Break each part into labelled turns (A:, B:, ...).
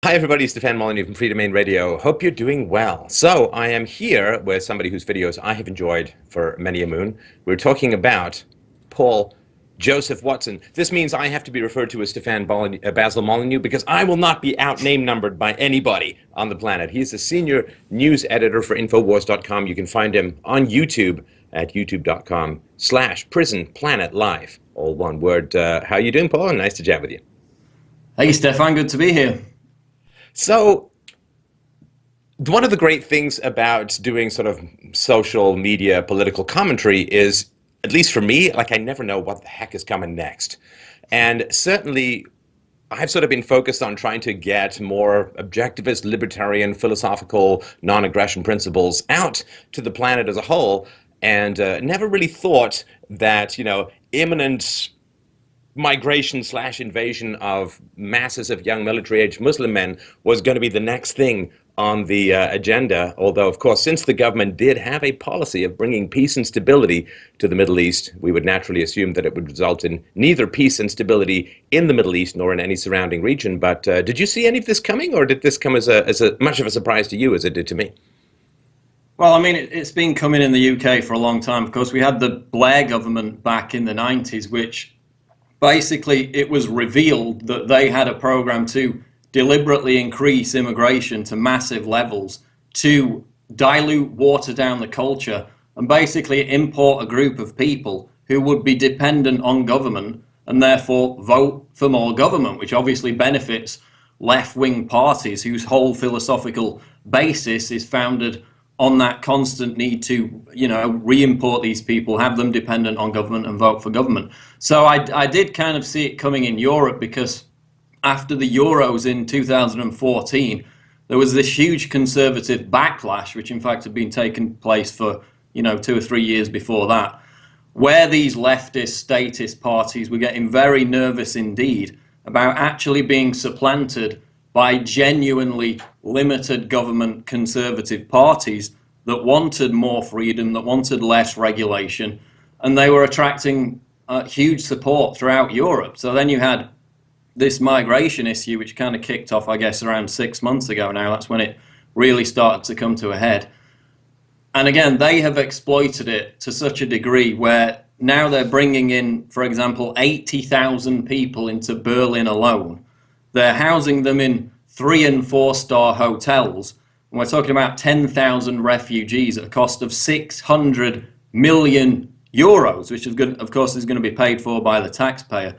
A: Hi, everybody. Stefan Molyneux from Free Domain Radio. Hope you're doing well. So I am here with somebody whose videos I have enjoyed for many a moon. We're talking about Paul Joseph Watson. This means I have to be referred to as Basil Molyneux because I will not be out name numbered by anybody on the planet. He's a senior news editor for Infowars.com. You can find him on YouTube at youtube.com/prisonplanetlive. All one word. How you doing, Paul? Nice to chat with you.
B: Hey, Stefan, good to be here.
A: So, one of the great things about doing sort of social media political commentary is, at least for me, like I never know what the heck is coming next. And certainly, I've sort of been focused on trying to get more objectivist, libertarian, philosophical, non-aggression principles out to the planet as a whole, and never really thought that, imminent migration/invasion of masses of young military-aged Muslim men was going to be the next thing on the agenda. Although, of course, since the government did have a policy of bringing peace and stability to the Middle East, we would naturally assume that it would result in neither peace and stability in the Middle East nor in any surrounding region. But did you see any of this coming, or did this come as a much of a surprise to you as it did to me?
B: Well, I mean, it's been coming in the UK for a long time. Of course, we had the Blair government back in the 90s, which basically it was revealed that they had a program to deliberately increase immigration to massive levels, to dilute, water down the culture, and basically import a group of people who would be dependent on government and therefore vote for more government, which obviously benefits left-wing parties whose whole philosophical basis is founded on that constant need to, re-import these people, have them dependent on government and vote for government. So I did kind of see it coming in Europe because after the Euros in 2014, there was this huge conservative backlash, which in fact had been taking place for, 2 or 3 years before that, where these leftist, statist parties were getting very nervous indeed about actually being supplanted by genuinely limited government conservative parties that wanted more freedom, that wanted less regulation, and they were attracting huge support throughout Europe. So then you had this migration issue, which kind of kicked off, I guess, around 6 months ago now. That's when it really started to come to a head. And again, they have exploited it to such a degree where now they're bringing in, for example, 80,000 people into Berlin alone. They're housing them in 3- and 4-star hotels. And we're talking about 10,000 refugees at a cost of 600 million euros, which of course is going to be paid for by the taxpayer.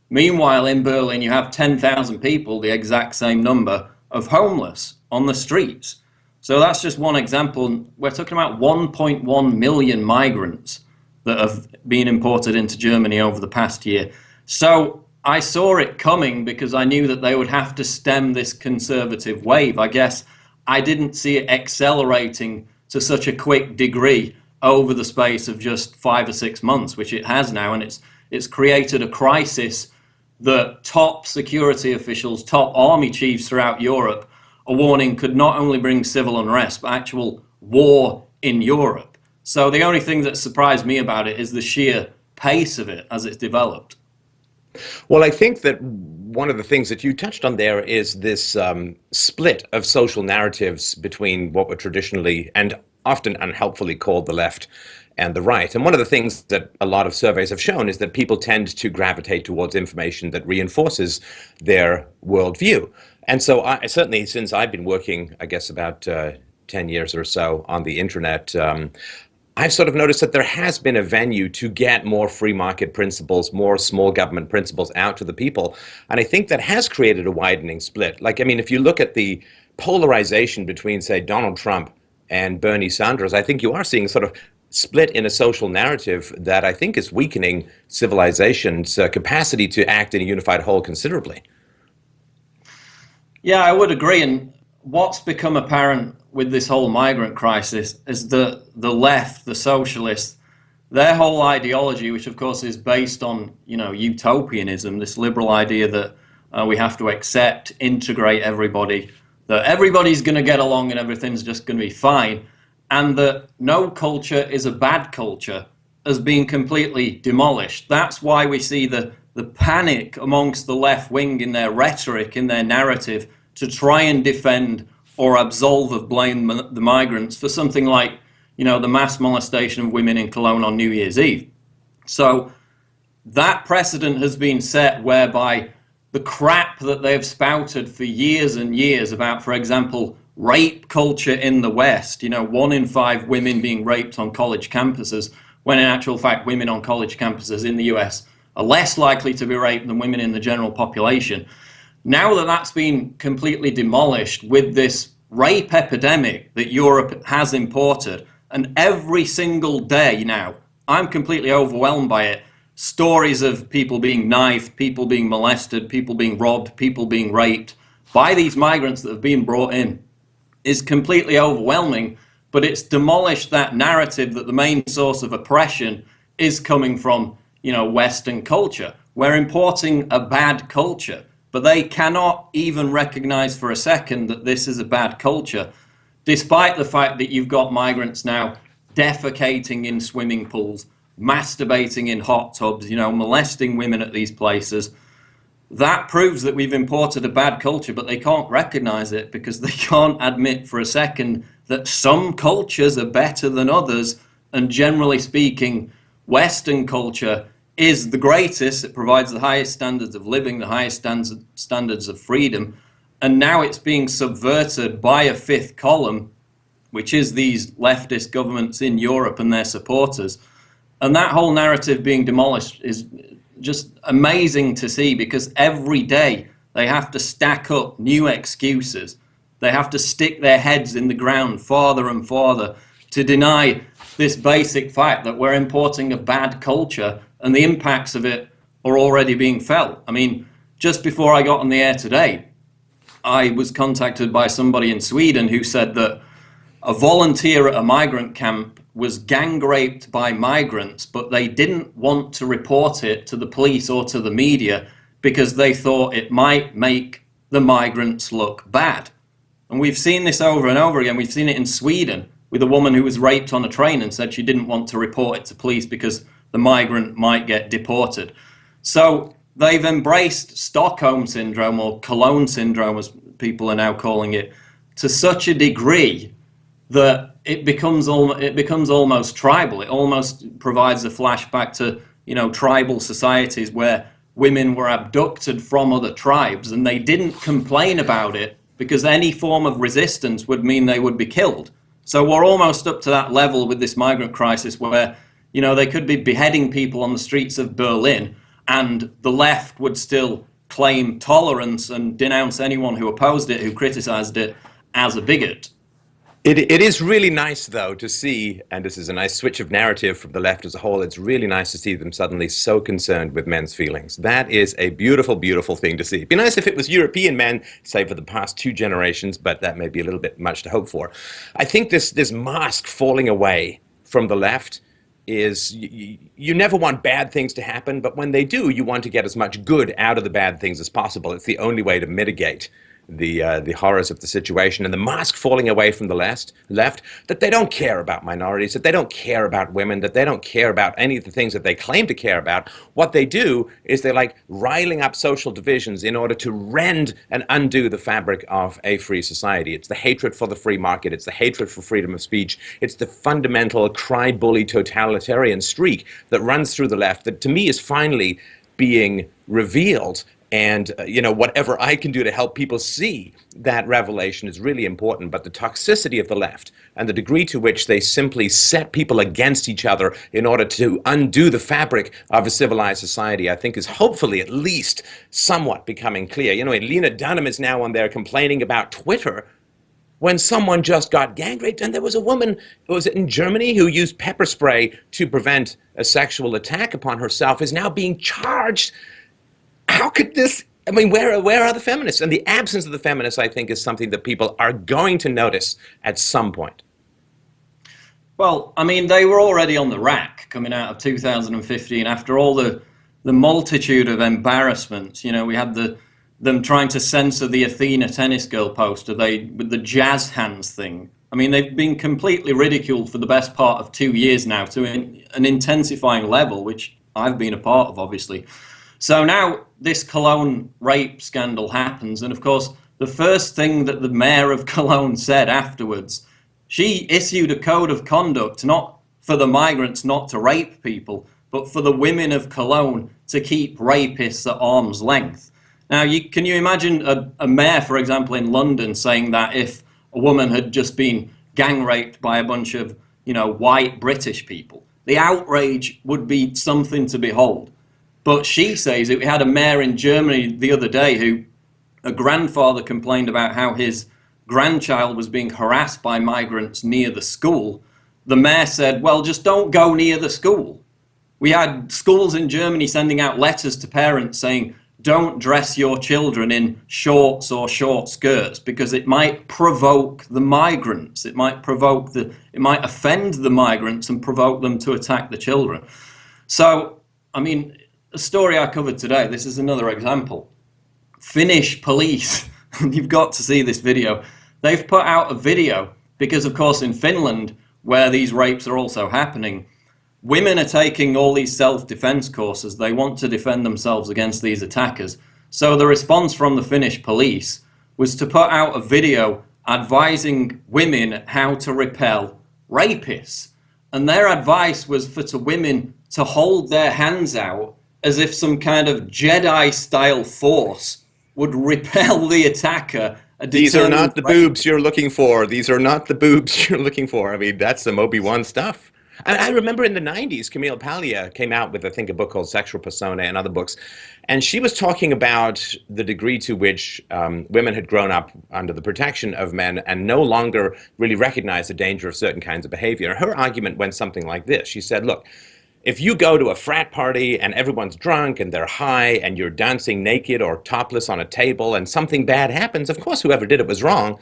B: Meanwhile, in Berlin, you have 10,000 people, the exact same number, of homeless on the streets. So that's just one example. We're talking about 1.1 million migrants that have been imported into Germany over the past year. So I saw it coming because I knew that they would have to stem this conservative wave. I guess I didn't see it accelerating to such a quick degree over the space of just 5 or 6 months, which it has now, and it's created a crisis that top security officials, top army chiefs throughout Europe are warning could not only bring civil unrest, but actual war in Europe. So the only thing that surprised me about it is the sheer pace of it as it's developed.
A: Well, I think that one of the things that you touched on there is this split of social narratives between what were traditionally and often unhelpfully called the left and the right. And one of the things that a lot of surveys have shown is that people tend to gravitate towards information that reinforces their worldview. And so I certainly, since I've been working, I guess, about 10 years or so on the internet, I've sort of noticed that there has been a venue to get more free market principles, more small government principles out to the people. And I think that has created a widening split. Like, I mean, if you look at the polarization between, say, Donald Trump and Bernie Sanders, I think you are seeing sort of split in a social narrative that I think is weakening civilization's capacity to act in a unified whole considerably.
B: Yeah, I would agree. And what's become apparent with this whole migrant crisis is that the left, the socialists, their whole ideology, which of course is based on, utopianism, this liberal idea that we have to accept, integrate everybody, that everybody's going to get along and everything's just going to be fine, and that no culture is a bad culture, has been completely demolished. That's why we see the panic amongst the left wing in their rhetoric, in their narrative, to try and defend or absolve of blame the migrants for something like, the mass molestation of women in Cologne on New Year's Eve. So that precedent has been set whereby the crap that they've spouted for years and years about, for example, rape culture in the West, 1 in 5 women being raped on college campuses, when in actual fact women on college campuses in the US are less likely to be raped than women in the general population. Now that that's been completely demolished with this rape epidemic that Europe has imported, and every single day now, I'm completely overwhelmed by it. Stories of people being knifed, people being molested, people being robbed, people being raped by these migrants that have been brought in is completely overwhelming, but it's demolished that narrative that the main source of oppression is coming from, Western culture. We're importing a bad culture, but they cannot even recognize for a second that this is a bad culture, despite the fact that you've got migrants now defecating in swimming pools, masturbating in hot tubs, molesting women at these places. That proves that we've imported a bad culture, but they can't recognize it because they can't admit for a second that some cultures are better than others. And generally speaking, Western culture is the greatest. It provides the highest standards of living, the highest standards of freedom. And now it's being subverted by a fifth column, which is these leftist governments in Europe and their supporters. And that whole narrative being demolished is just amazing to see, because every day they have to stack up new excuses. They have to stick their heads in the ground farther and farther to deny this basic fact that we're importing a bad culture, and the impacts of it are already being felt. I mean, just before I got on the air today, I was contacted by somebody in Sweden who said that a volunteer at a migrant camp was gang raped by migrants, but they didn't want to report it to the police or to the media because they thought it might make the migrants look bad. And we've seen this over and over again. We've seen it in Sweden with a woman who was raped on a train and said she didn't want to report it to police because the migrant might get deported. So they've embraced Stockholm syndrome, or Cologne syndrome as people are now calling it, to such a degree that it becomes almost tribal. It almost provides a flashback to, tribal societies where women were abducted from other tribes and they didn't complain about it because any form of resistance would mean they would be killed. So we're almost up to that level with this migrant crisis where, they could be beheading people on the streets of Berlin and the left would still claim tolerance and denounce anyone who opposed it, who criticized it, as a bigot.
A: It is really nice, though, to see, and this is a nice switch of narrative from the left as a whole, it's really nice to see them suddenly so concerned with men's feelings. That is a beautiful, beautiful thing to see. It'd be nice if it was European men, say for the past 2 generations, but that may be a little bit much to hope for. I think this mask falling away from the left is, you never want bad things to happen, but when they do, you want to get as much good out of the bad things as possible. It's the only way to mitigate the horrors of the situation, and the mask falling away from the left, that they don't care about minorities, that they don't care about women, that they don't care about any of the things that they claim to care about. What they do is they're like riling up social divisions in order to rend and undo the fabric of a free society. It's the hatred for the free market, it's the hatred for freedom of speech, it's the fundamental cry-bully totalitarian streak that runs through the left that to me is finally being revealed. And, whatever I can do to help people see that revelation is really important. But the toxicity of the left and the degree to which they simply set people against each other in order to undo the fabric of a civilized society, I think is hopefully at least somewhat becoming clear. Lena Dunham is now on there complaining about Twitter when someone just got gang raped. And there was a woman, was it in Germany, who used pepper spray to prevent a sexual attack upon herself, is now being charged. How could this, where are the feminists? And the absence of the feminists, I think, is something that people are going to notice at some point.
B: Well, they were already on the rack coming out of 2015 after all the multitude of embarrassments. We had them trying to censor the Athena tennis girl poster, with the jazz hands thing. They've been completely ridiculed for the best part of 2 years now to an intensifying level, which I've been a part of, obviously. So now this Cologne rape scandal happens, and of course the first thing that the mayor of Cologne said afterwards, she issued a code of conduct, not for the migrants not to rape people, but for the women of Cologne to keep rapists at arm's length. Now, can you imagine a mayor, for example, in London saying that if a woman had just been gang raped by a bunch of, white British people? The outrage would be something to behold. But she says we had a mayor in Germany the other day who, a grandfather complained about how his grandchild was being harassed by migrants near the school. The mayor said, well, just don't go near the school. We had schools in Germany sending out letters to parents saying, don't dress your children in shorts or short skirts because it might provoke the migrants. It might offend the migrants and provoke them to attack the children. So, a story I covered today, this is another example. Finnish police, you've got to see this video. They've put out a video because, of course, in Finland, where these rapes are also happening, women are taking all these self-defense courses. They want to defend themselves against these attackers. So the response from the Finnish police was to put out a video advising women how to repel rapists. And their advice was for women to hold their hands out as if some kind of Jedi-style force would repel the attacker.
A: These are not the boobs you're looking for. These are not the boobs you're looking for. That's some Obi-Wan stuff. I remember in the 90s, Camille Paglia came out with, I think, a book called Sexual Persona and other books. And she was talking about the degree to which women had grown up under the protection of men and no longer really recognized the danger of certain kinds of behavior. Her argument went something like this. She said, look, if you go to a frat party and everyone's drunk and they're high and you're dancing naked or topless on a table and something bad happens, of course, whoever did it was wrong.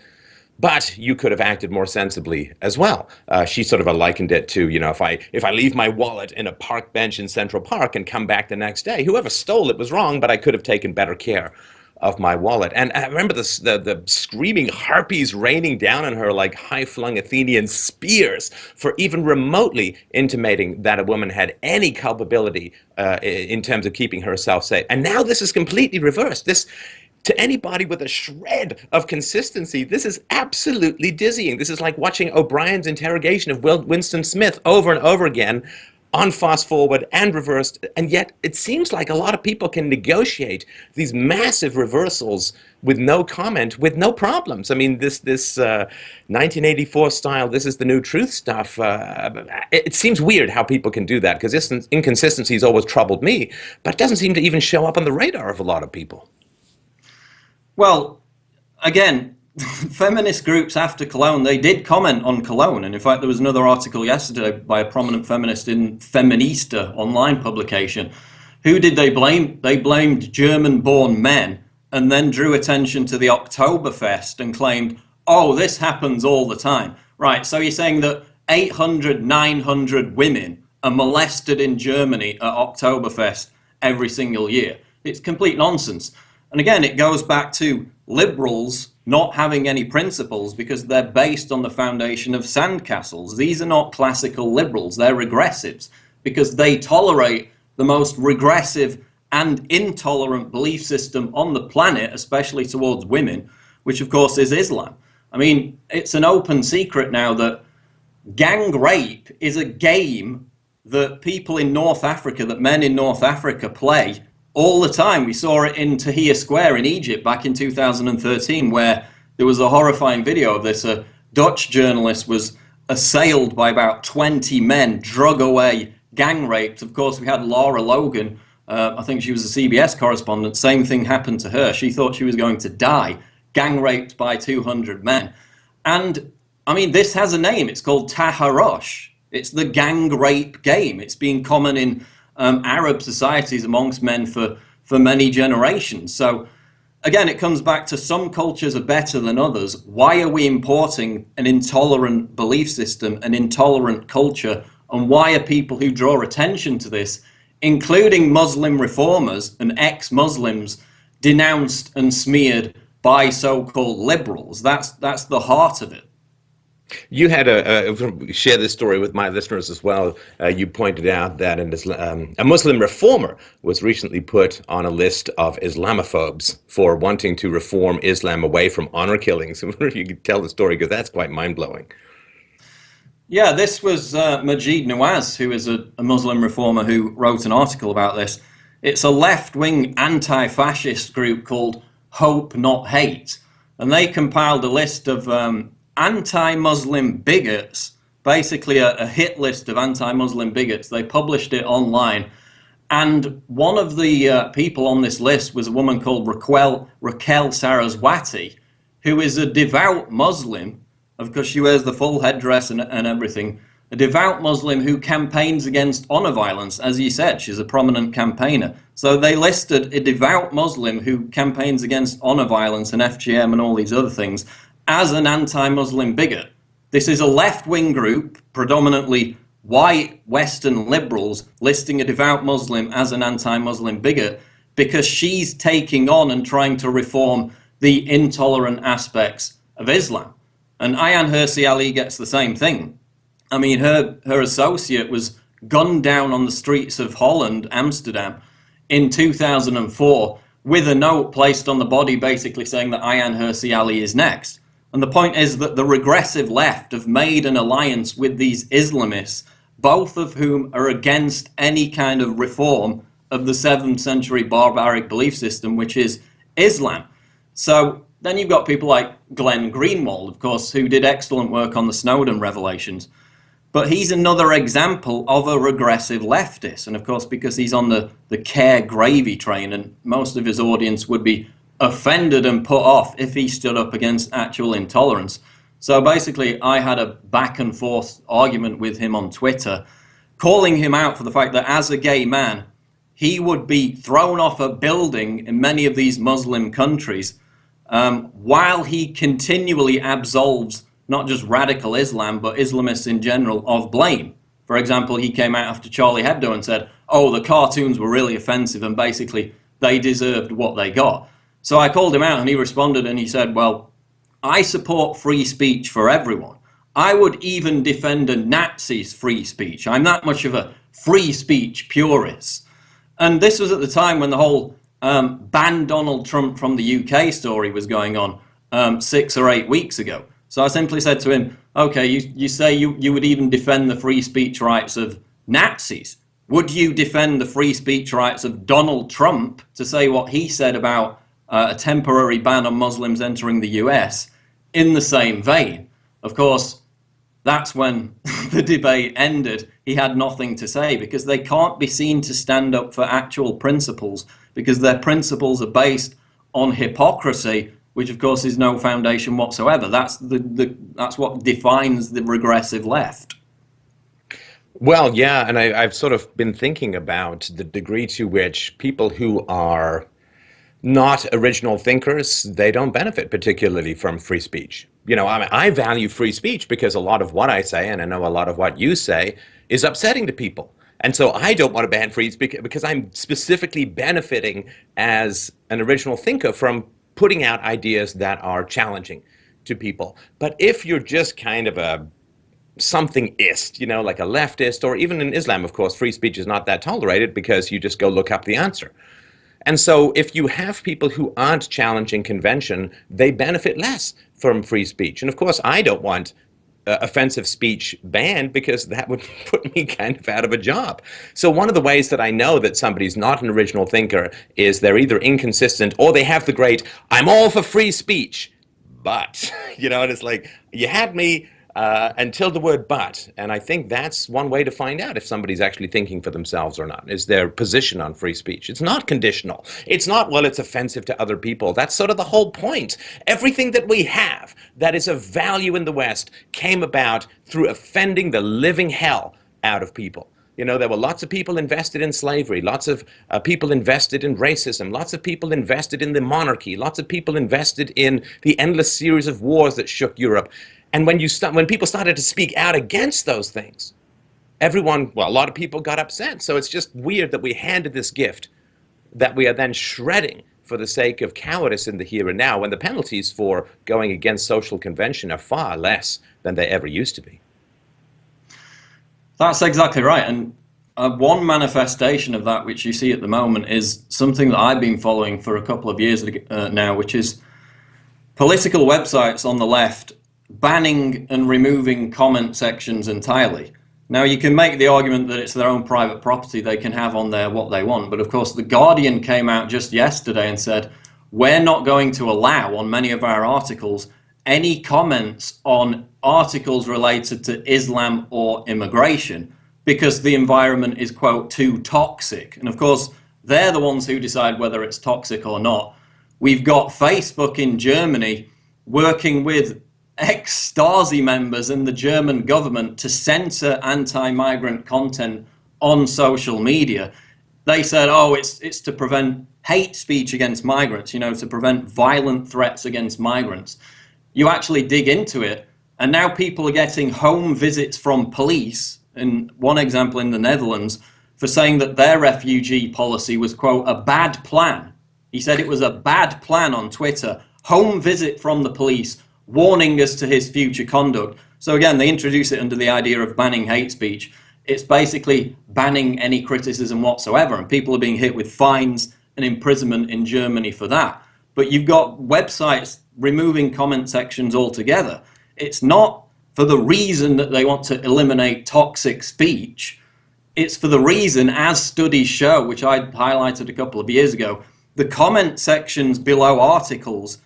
A: But you could have acted more sensibly as well. She sort of likened it to, if I leave my wallet in a park bench in Central Park and come back the next day, whoever stole it was wrong, but I could have taken better care of my wallet. And I remember the screaming harpies raining down on her like high-flung Athenian spears for even remotely intimating that a woman had any culpability in terms of keeping herself safe. And now this is completely reversed. To anybody with a shred of consistency, this is absolutely dizzying. This is like watching O'Brien's interrogation of Winston Smith over and over again on fast forward and reversed. And yet it seems like a lot of people can negotiate these massive reversals with no comment, with no problems. This 1984 style, this is the new truth stuff. It seems weird how people can do that, because inconsistency has always troubled me, but it doesn't seem to even show up on the radar of a lot of people.
B: Well, again, feminist groups after Cologne, they did comment on Cologne. And in fact, there was another article yesterday by a prominent feminist in Feminista online publication. Who did they blame? They blamed German-born men and then drew attention to the Oktoberfest and claimed, oh, this happens all the time. Right, so you're saying that 800, 900 women are molested in Germany at Oktoberfest every single year. It's complete nonsense. And again, it goes back to liberals not having any principles because they're based on the foundation of sandcastles. These are not classical liberals, they're regressives because they tolerate the most regressive and intolerant belief system on the planet, especially towards women, which of course is Islam. It's an open secret now that gang rape is a game that people in North Africa, that men in North Africa play all the time. We saw it in Tahrir Square in Egypt back in 2013, where there was a horrifying video of this. A Dutch journalist was assailed by about 20 men, drug away, gang raped. Of course, we had Laura Logan. I think she was a CBS correspondent. Same thing happened to her. She thought she was going to die, gang raped by 200 men. And this has a name. It's called Taharosh. It's the gang rape game. It's been common in Arab societies amongst men for many generations. So again, it comes back to some cultures are better than others. Why are we importing an intolerant belief system, an intolerant culture? And why are people who draw attention to this, including Muslim reformers and ex-Muslims, denounced and smeared by so-called liberals? That's the heart of it.
A: You had share this story with my listeners as well. You pointed out that a Muslim reformer was recently put on a list of Islamophobes for wanting to reform Islam away from honor killings. I wonder if you could tell the story, because that's quite mind-blowing.
B: Yeah, this was Majid Nawaz, who is a Muslim reformer who wrote an article about this. It's a left-wing anti-fascist group called Hope Not Hate, and they compiled a list of anti-Muslim bigots, basically a hit list of anti-Muslim bigots. They published it online, and one of the people on this list was a woman called Raquel Saraswati, who is a devout Muslim. Of course, she wears the full headdress and everything. A devout Muslim who campaigns against honor violence. As you said, she's a prominent campaigner. So they listed a devout Muslim who campaigns against honor violence and FGM and all these other things as an anti-Muslim bigot. This is a left-wing group, predominantly white Western liberals, listing a devout Muslim as an anti-Muslim bigot because she's taking on and trying to reform the intolerant aspects of Islam. And Ayaan Hirsi Ali gets the same thing. I mean, her associate was gunned down on the streets of Holland, Amsterdam, in 2004 with a note placed on the body basically saying that Ayaan Hirsi Ali is next. And the point is that the regressive left have made an alliance with these Islamists, both of whom are against any kind of reform of the 7th century barbaric belief system, which is Islam. So then you've got people like Glenn Greenwald, of course, who did excellent work on the Snowden revelations. But he's another example of a regressive leftist. And of course, because he's on the care gravy train, and most of his audience would be offended and put off if he stood up against actual intolerance. So basically, I had a back and forth argument with him on Twitter, calling him out for the fact that as a gay man, he would be thrown off a building in many of these Muslim countries while he continually absolves not just radical Islam, but Islamists in general of blame. For example, he came out after Charlie Hebdo and said, oh, the cartoons were really offensive and basically they deserved what they got. So I called him out and he responded and he said, well, I support free speech for everyone. I would even defend a Nazi's free speech. I'm that much of a free speech purist. And this was at the time when the whole ban Donald Trump from the UK story was going on 6 or 8 weeks ago. So I simply said to him, okay, you say you would even defend the free speech rights of Nazis. Would you defend the free speech rights of Donald Trump to say what he said about a temporary ban on Muslims entering the US in the same vein? Of course, that's when the debate ended. He had nothing to say because they can't be seen to stand up for actual principles because their principles are based on hypocrisy, which of course is no foundation whatsoever. That's what defines the regressive left.
A: Well, yeah, and I've sort of been thinking about the degree to which people who are not original thinkers, they don't benefit particularly from free speech. You know, I value free speech because a lot of what I say, and I know a lot of what you say, is upsetting to people. And so I don't want to ban free speech because I'm specifically benefiting as an original thinker from putting out ideas that are challenging to people. But if you're just kind of a somethingist, you know, like a leftist, or even in Islam, of course, free speech is not that tolerated because you just go look up the answer. And so if you have people who aren't challenging convention, they benefit less from free speech. And of course, I don't want offensive speech banned because that would put me kind of out of a job. So one of the ways that I know that somebody's not an original thinker is they're either inconsistent or they have the great, I'm all for free speech, but, you know, and it's like, you had me until the word but. And I think that's one way to find out if somebody's actually thinking for themselves or not, is their position on free speech. It's not conditional. It's not, well, it's offensive to other people. That's sort of the whole point. Everything that we have that is of value in the West came about through offending the living hell out of people. You know, there were lots of people invested in slavery, lots of people invested in racism, lots of people invested in the monarchy, lots of people invested in the endless series of wars that shook Europe. And when people started to speak out against those things, a lot of people got upset. So it's just weird that we handed this gift that we are then shredding for the sake of cowardice in the here and now, when the penalties for going against social convention are far less than they ever used to be.
B: That's exactly right. And one manifestation of that, which you see at the moment, is something that I've been following for a couple of years now, which is political websites on the left banning and removing comment sections entirely. Now, you can make the argument that it's their own private property, they can have on there what they want. But of course, The Guardian came out just yesterday and said, we're not going to allow on many of our articles any comments on articles related to Islam or immigration because the environment is, quote, too toxic. And of course, they're the ones who decide whether it's toxic or not. We've got Facebook in Germany working with ex-Stasi members and the German government to censor anti-migrant content on social media. They said, oh, it's to prevent hate speech against migrants, to prevent violent threats against migrants. You actually dig into it, and now people are getting home visits from police, in one example in the Netherlands, for saying that their refugee policy was, quote, a bad plan. He said it was a bad plan on Twitter. Home visit from the police, warning us to his future conduct. So again, they introduce it under the idea of banning hate speech. It's basically banning any criticism whatsoever, and people are being hit with fines and imprisonment in Germany for that. But you've got websites removing comment sections altogether. It's not for the reason that they want to eliminate toxic speech. It's for the reason, as studies show, which I highlighted a couple of years ago, the comment sections below articles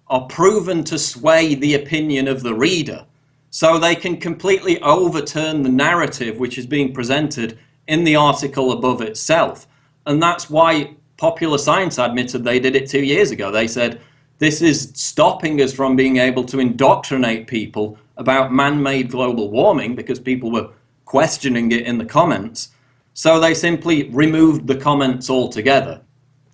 B: are proven to sway the opinion of the reader. So they can completely overturn the narrative which is being presented in the article above itself. And that's why Popular Science admitted they did it 2 years ago. They said, this is stopping us from being able to indoctrinate people about man-made global warming because people were questioning it in the comments. So they simply removed the comments altogether.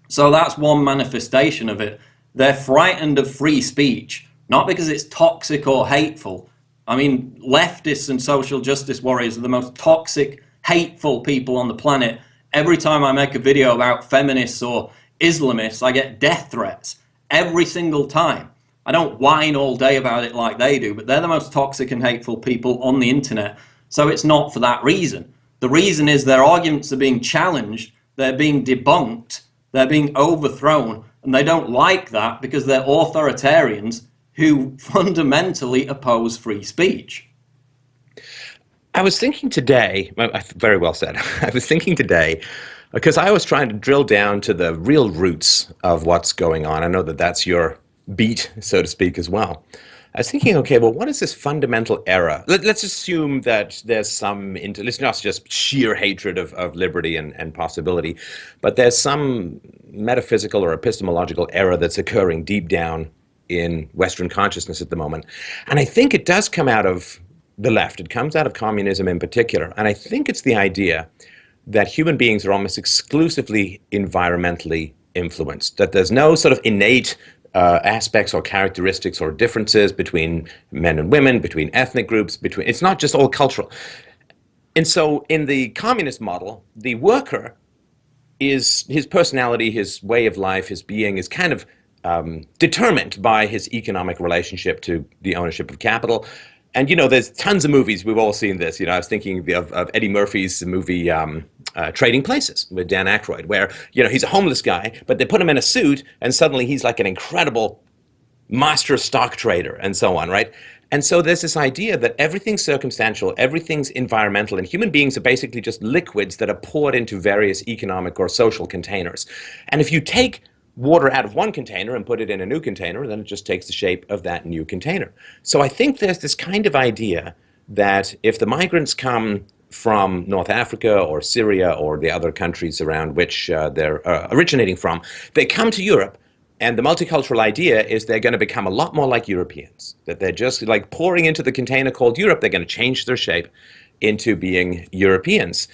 B: So that's one manifestation of it. They're frightened of free speech, not because it's toxic or hateful. I mean, leftists and social justice warriors are the most toxic, hateful people on the planet. Every time I make a video about feminists or Islamists, I get death threats. Every single time. I don't whine all day about it like they do, but they're the most toxic and hateful people on the internet. So it's not for that reason. The reason is their arguments are being challenged, they're being debunked, they're being overthrown, and they don't like that because they're authoritarians who fundamentally oppose free speech.
A: I was thinking today, very well said, I was thinking today, because I was trying to drill down to the real roots of what's going on. I know that that's your beat, so to speak, as well. I was thinking, okay, well, what is this fundamental error? Let's assume that there's some, it's not just sheer hatred of liberty and possibility, but there's some metaphysical or epistemological error that's occurring deep down in Western consciousness at the moment. And I think it does come out of the left. It comes out of communism in particular. And I think it's the idea that human beings are almost exclusively environmentally influenced, that there's no sort of innate aspects or characteristics or differences between men and women, between ethnic groups, it's not just all cultural. And so in the communist model, the worker is, his personality, his way of life, his being is kind of determined by his economic relationship to the ownership of capital. And, there's tons of movies, we've all seen this. I was thinking of Eddie Murphy's movie Trading Places with Dan Aykroyd, where, he's a homeless guy, but they put him in a suit and suddenly he's like an incredible master stock trader and so on, right? And so there's this idea that everything's circumstantial, everything's environmental, and human beings are basically just liquids that are poured into various economic or social containers. And if you take water out of one container and put it in a new container, then it just takes the shape of that new container. So I think there's this kind of idea that if the migrants come from North Africa or Syria or the other countries around which they're originating from, they come to Europe, and the multicultural idea is they're going to become a lot more like Europeans, that they're just like pouring into the container called Europe, they're going to change their shape into being Europeans.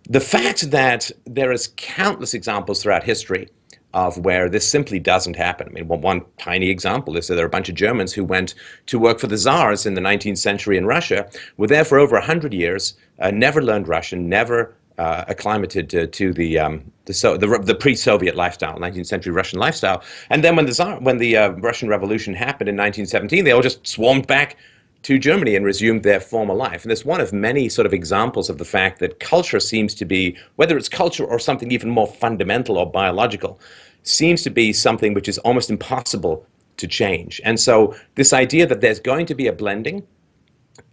A: The fact that there is countless examples throughout history of where this simply doesn't happen. I mean, one tiny example is that there are a bunch of Germans who went to work for the Tsars in the 19th century in Russia, were there for over 100 years, never learned Russian, never acclimated to the pre-Soviet lifestyle, 19th century Russian lifestyle. And then when the Russian Revolution happened in 1917, they all just swarmed back to Germany and resumed their former life. And it's one of many sort of examples of the fact that culture seems to be, whether it's culture or something even more fundamental or biological, seems to be something which is almost impossible to change. And so this idea that there's going to be a blending,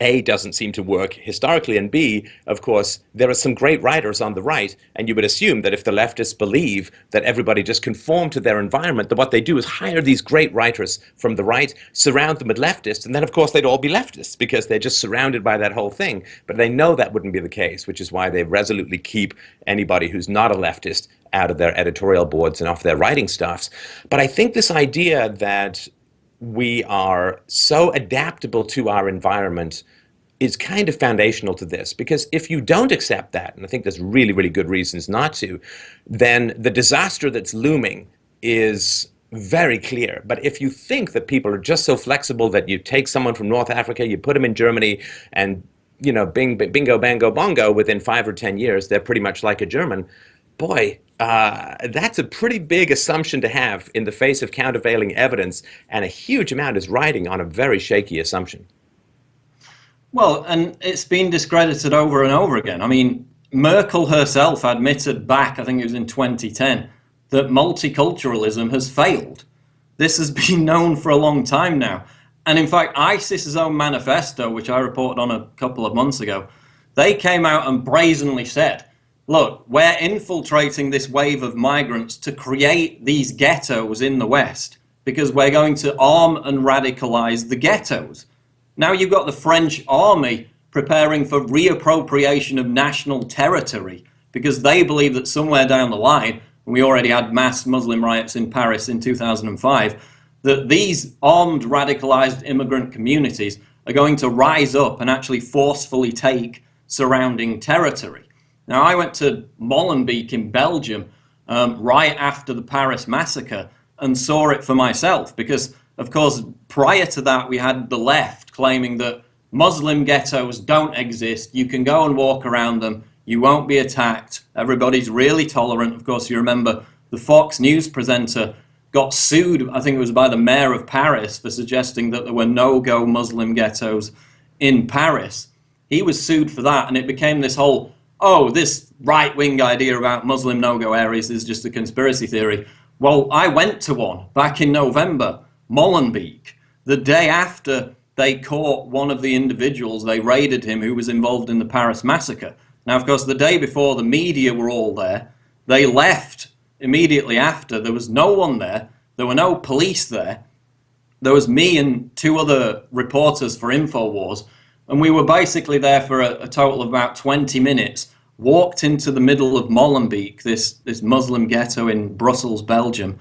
A: A, doesn't seem to work historically, and B, of course, there are some great writers on the right, and you would assume that if the leftists believe that everybody just conform to their environment, that what they do is hire these great writers from the right, surround them with leftists, and then of course they'd all be leftists because they're just surrounded by that whole thing. But they know that wouldn't be the case, which is why they resolutely keep anybody who's not a leftist out of their editorial boards and off their writing staffs. But I think this idea that we are so adaptable to our environment is kind of foundational to this, because if you don't accept that, and I think there's really, really good reasons not to, then the disaster that's looming is very clear. But if you think that people are just so flexible that you take someone from North Africa, you put them in Germany, and bingo, bango, bongo, within 5 or 10 years, they're pretty much like a German, boy, that's a pretty big assumption to have in the face of countervailing evidence, and a huge amount is riding on a very shaky assumption.
B: Well, and it's been discredited over and over again. I mean, Merkel herself admitted back, I think it was in 2010, that multiculturalism has failed. This has been known for a long time now. And in fact, ISIS's own manifesto, which I reported on a couple of months ago, they came out and brazenly said, look, we're infiltrating this wave of migrants to create these ghettos in the West because we're going to arm and radicalize the ghettos. Now you've got the French army preparing for reappropriation of national territory because they believe that somewhere down the line, and we already had mass Muslim riots in Paris in 2005, that these armed, radicalized immigrant communities are going to rise up and actually forcefully take surrounding territory. Now, I went to Molenbeek in Belgium right after the Paris massacre and saw it for myself because, of course, prior to that, we had the left claiming that Muslim ghettos don't exist. You can go and walk around them. You won't be attacked. Everybody's really tolerant. Of course, you remember the Fox News presenter got sued, I think it was by the mayor of Paris, for suggesting that there were no-go Muslim ghettos in Paris. He was sued for that, and it became this whole, oh, this right-wing idea about Muslim no-go areas is just a conspiracy theory. Well, I went to one back in November, Molenbeek, the day after they caught one of the individuals, they raided him, who was involved in the Paris massacre. Now, of course, the day before, the media were all there. They left immediately after. There was no one there. There were no police there. There was me and 2 other reporters for InfoWars, and we were basically there for a total of about 20 minutes, walked into the middle of Molenbeek, this Muslim ghetto in Brussels, Belgium,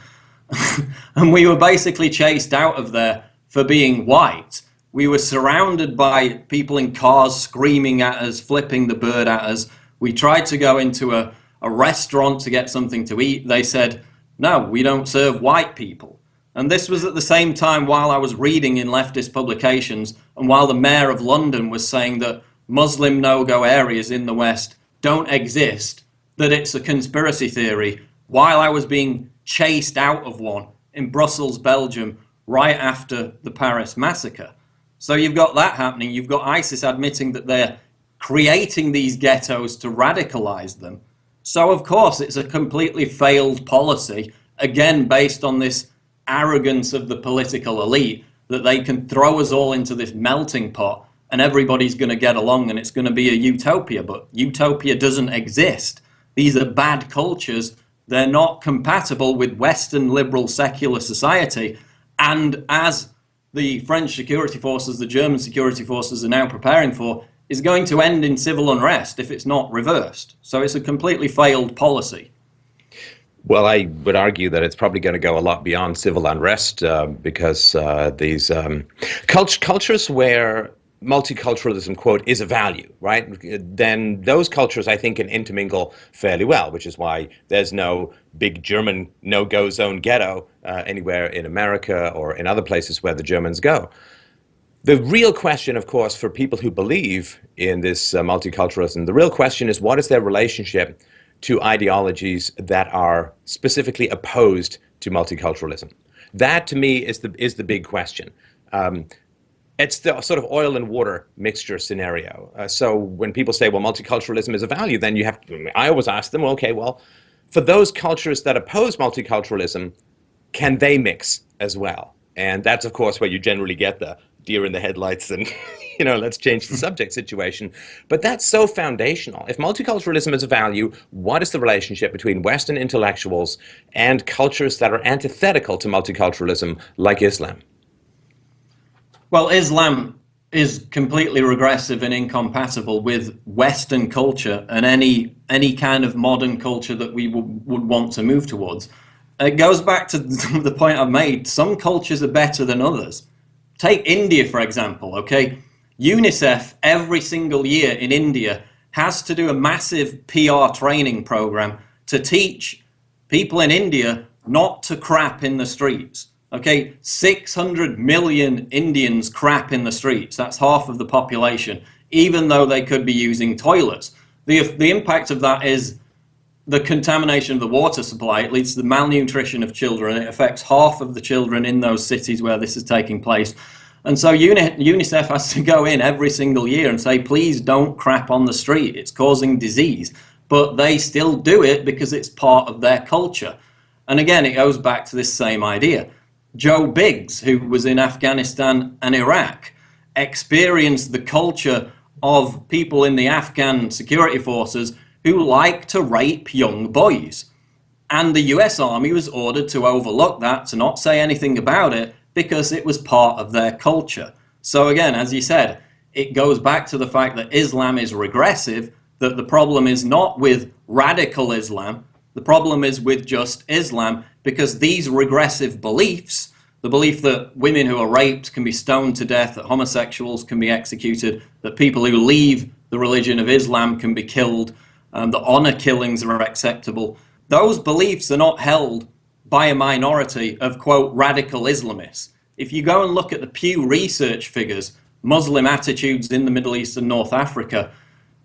B: and we were basically chased out of there for being white. We were surrounded by people in cars screaming at us, flipping the bird at us. We tried to go into a restaurant to get something to eat. They said, no, we don't serve white people. And this was at the same time while I was reading in leftist publications and while the mayor of London was saying that Muslim no-go areas in the West don't exist, that it's a conspiracy theory, while I was being chased out of one in Brussels, Belgium, right after the Paris massacre. So you've got that happening. You've got ISIS admitting that they're creating these ghettos to radicalize them. So, of course, it's a completely failed policy, again, based on this arrogance of the political elite, that they can throw us all into this melting pot and everybody's going to get along and it's going to be a utopia. But utopia doesn't exist. These are bad cultures. They're not compatible with Western liberal secular society. And as the French security forces, the German security forces are now preparing for, is going to end in civil unrest if it's not reversed. So it's a completely failed policy.
A: Well, I would argue that it's probably going to go a lot beyond civil unrest because these cultures where multiculturalism, quote, is a value, right? Then those cultures, I think, can intermingle fairly well, which is why there's no big German no-go zone ghetto anywhere in America or in other places where the Germans go. The real question, of course, for people who believe in this multiculturalism, the real question is what is their relationship to ideologies that are specifically opposed to multiculturalism? That, to me, is the big question. It's the sort of oil and water mixture scenario. So when people say, well, multiculturalism is a value, then I always ask them, well, okay, well, for those cultures that oppose multiculturalism, can they mix as well? And that's, of course, where you generally get the deer in the headlights and, let's change the subject situation. But that's so foundational. If multiculturalism is a value, what is the relationship between Western intellectuals and cultures that are antithetical to multiculturalism, like Islam?
B: Well, Islam is completely regressive and incompatible with Western culture and any kind of modern culture that we would want to move towards. It goes back to the point I've made. Some cultures are better than others. Take India, for example, okay? UNICEF every single year in India has to do a massive PR training program to teach people in India not to crap in the streets. Okay, 600 million Indians crap in the streets. That's half of the population, even though they could be using toilets. The impact of that is the contamination of the water supply. It leads to the malnutrition of children. It affects half of the children in those cities where this is taking place. And so UNICEF has to go in every single year and say, please don't crap on the street. It's causing disease. But they still do it because it's part of their culture. And again, it goes back to this same idea. Joe Biggs, who was in Afghanistan and Iraq, experienced the culture of people in the Afghan security forces who like to rape young boys. And the US Army was ordered to overlook that, to not say anything about it, because it was part of their culture. So again, as you said, it goes back to the fact that Islam is regressive, that the problem is not with radical Islam, the problem is with just Islam, because these regressive beliefs, the belief that women who are raped can be stoned to death, that homosexuals can be executed, that people who leave the religion of Islam can be killed, that honor killings are acceptable. Those beliefs are not held by a minority of, quote, radical Islamists. If you go and look at the Pew Research figures, Muslim attitudes in the Middle East and North Africa,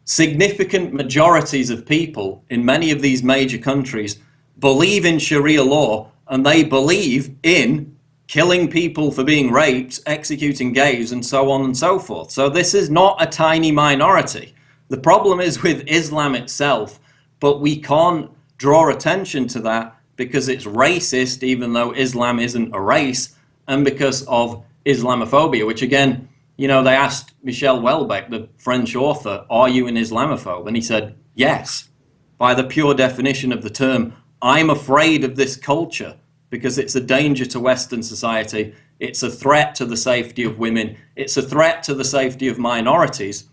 B: significant majorities of people in many of these major countries believe in Sharia law, and they believe in killing people for being raped, executing gays, and so on and so forth. So this is not a tiny minority. The problem is with Islam itself, but we can't draw attention to that because it's racist, even though Islam isn't a race, and because of Islamophobia, which again, they asked Michel Houellebecq, the French author, are you an Islamophobe? And he said, yes. By the pure definition of the term, I'm afraid of this culture because it's a danger to Western society. It's a threat to the safety of women. It's a threat to the safety of minorities.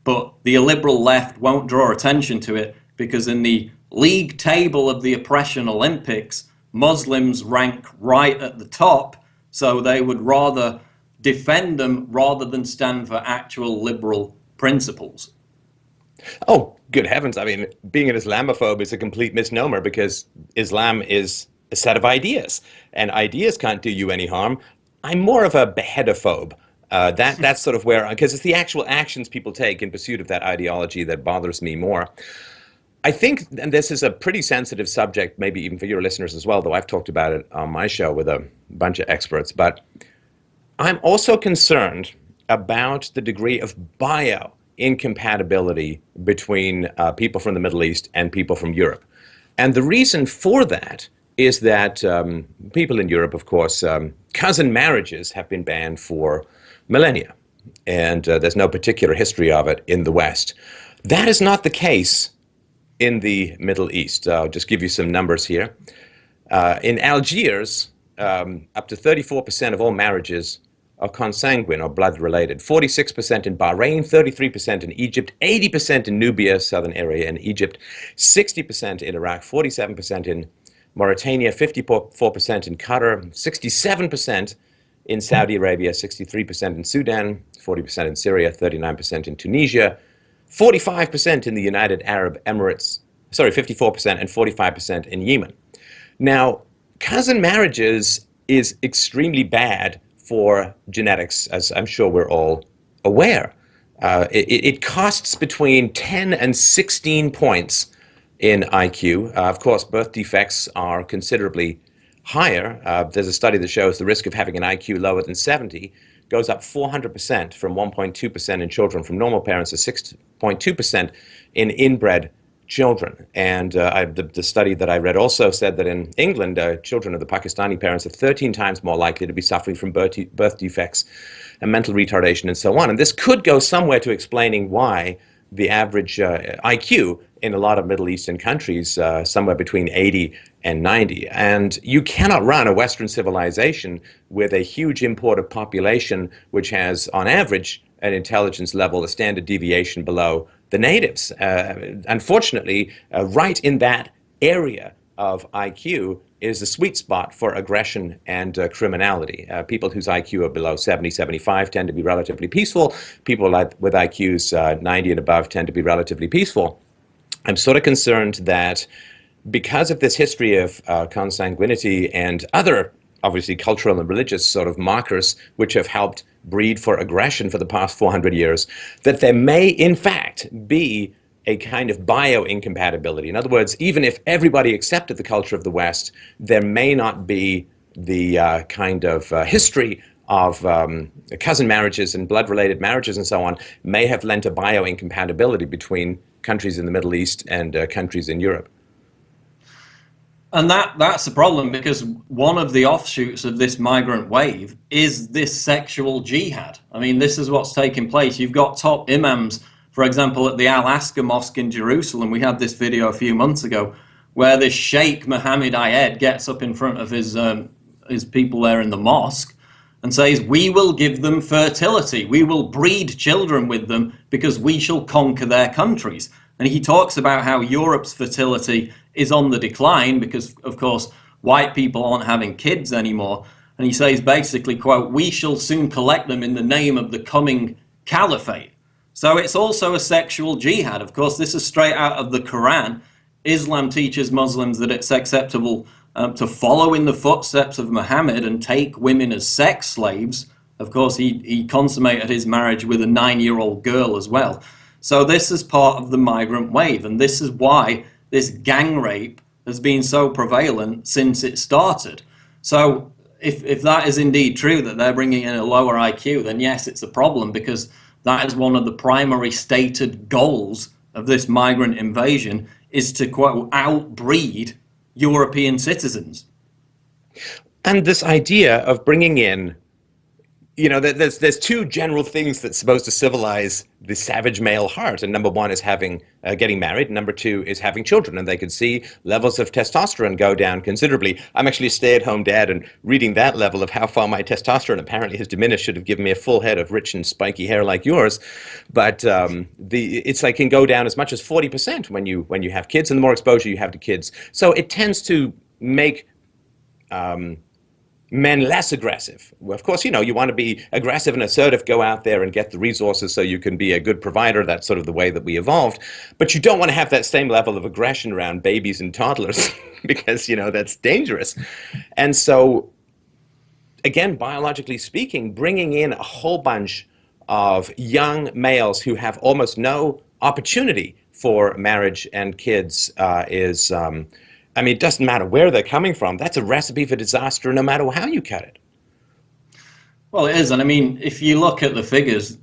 B: But the illiberal left won't draw attention to it because in the league table of the oppression Olympics, Muslims rank right at the top, so they would rather defend them rather than stand for actual liberal principles.
A: Oh, good heavens. I mean, being an Islamophobe is a complete misnomer because Islam is a set of ideas, and ideas can't do you any harm. I'm more of a beheadophobe. That's sort of where, because it's the actual actions people take in pursuit of that ideology that bothers me more. I think, and this is a pretty sensitive subject, maybe even for your listeners as well, though I've talked about it on my show with a bunch of experts, but I'm also concerned about the degree of bio-incompatibility between people from the Middle East and people from Europe. And the reason for that is that people in Europe, of course, cousin marriages have been banned for millennia, and there's no particular history of it in the West. That is not the case in the Middle East. I'll just give you some numbers here. In Algiers, up to 34% of all marriages are consanguine or blood-related. 46% in Bahrain, 33% in Egypt, 80% in Nubia, southern area in Egypt, 60% in Iraq, 47% in Mauritania, 54% in Qatar, 67% in Saudi Arabia, 63% in Sudan, 40% in Syria, 39% in Tunisia, 45% in the United Arab Emirates, 54% and 45% in Yemen. Now, cousin marriages is extremely bad for genetics, as I'm sure we're all aware. It costs between 10 and 16 points in IQ. Of course, birth defects are considerably higher. There's a study that shows the risk of having an IQ lower than 70 goes up 400% from 1.2% in children from normal parents to 6.2% in inbred children. And the study that I read also said that in England, children of the Pakistani parents are 13 times more likely to be suffering from birth defects and mental retardation and so on. And this could go somewhere to explaining why the average IQ in a lot of Middle Eastern countries, somewhere between 80 and 90. And you cannot run a Western civilization with a huge import of population, which has, on average, an intelligence level, a standard deviation below the natives. Unfortunately, right in that area of IQ is the sweet spot for aggression and criminality. People whose IQ are below 70, 75 tend to be relatively peaceful. People with IQs 90 and above tend to be relatively peaceful. I'm sort of concerned that because of this history of consanguinity and other, obviously, cultural and religious sort of markers which have helped breed for aggression for the past 400 years, that there may, in fact, be a kind of bioincompatibility. In other words, even if everybody accepted the culture of the West, there may not be the kind of history of cousin marriages and blood-related marriages and so on may have lent a bioincompatibility between countries in the Middle East and countries in Europe.
B: And that's the problem, because one of the offshoots of this migrant wave is this sexual jihad. I mean, this is what's taking place. You've got top imams, for example, at the Al-Aqsa Mosque in Jerusalem. We had this video a few months ago where this Sheikh Mohammed Ayed gets up in front of his people there in the mosque and says, "We will give them fertility. We will breed children with them because we shall conquer their countries." And he talks about how Europe's fertility is on the decline because, of course, white people aren't having kids anymore. And he says basically, quote, "We shall soon collect them in the name of the coming caliphate." So it's also a sexual jihad. Of course, this is straight out of the Quran. Islam teaches Muslims that it's acceptable to follow in the footsteps of Muhammad and take women as sex slaves. Of course, he consummated his marriage with a 9-year-old girl as well. So this is part of the migrant wave, and this is why this gang rape has been so prevalent since it started. So if that is indeed true, that they're bringing in a lower IQ, then yes, it's a problem, because that is one of the primary stated goals of this migrant invasion, is to, quote, outbreed European citizens.
A: And this idea of bringing in, there's two general things that's supposed to civilize the savage male heart. And number one is getting married. And number two is having children. And they can see levels of testosterone go down considerably. I'm actually a stay-at-home dad, and reading that level of how far my testosterone apparently has diminished should have given me a full head of rich and spiky hair like yours. But it's like can go down as much as 40% when you have kids, and the more exposure you have to kids. So it tends to make men less aggressive. Well, of course, you want to be aggressive and assertive, go out there and get the resources so you can be a good provider. That's sort of the way that we evolved. But you don't want to have that same level of aggression around babies and toddlers because, that's dangerous. And so, again, biologically speaking, bringing in a whole bunch of young males who have almost no opportunity for marriage and kids is... it doesn't matter where they're coming from. That's a recipe for disaster no matter how you cut it.
B: Well, it is. And if you look at the figures,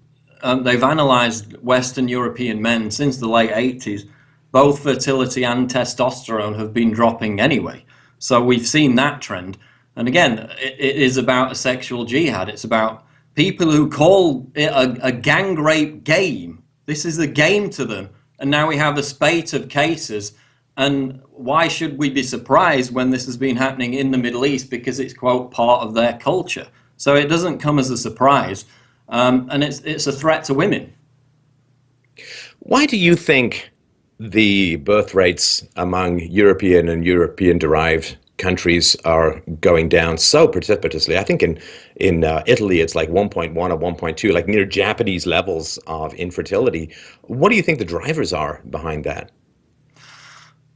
B: they've analysed Western European men since the late 80s. Both fertility and testosterone have been dropping anyway. So we've seen that trend. And again, it is about a sexual jihad. It's about people who call it a gang rape game. This is a game to them. And now we have a spate of cases. And why should we be surprised when this has been happening in the Middle East? Because it's, quote, part of their culture. So it doesn't come as a surprise. And it's a threat to women.
A: Why do you think the birth rates among European and European-derived countries are going down so precipitously? I think in Italy it's like 1.1 or 1.2, like near Japanese levels of infertility. What do you think the drivers are behind that?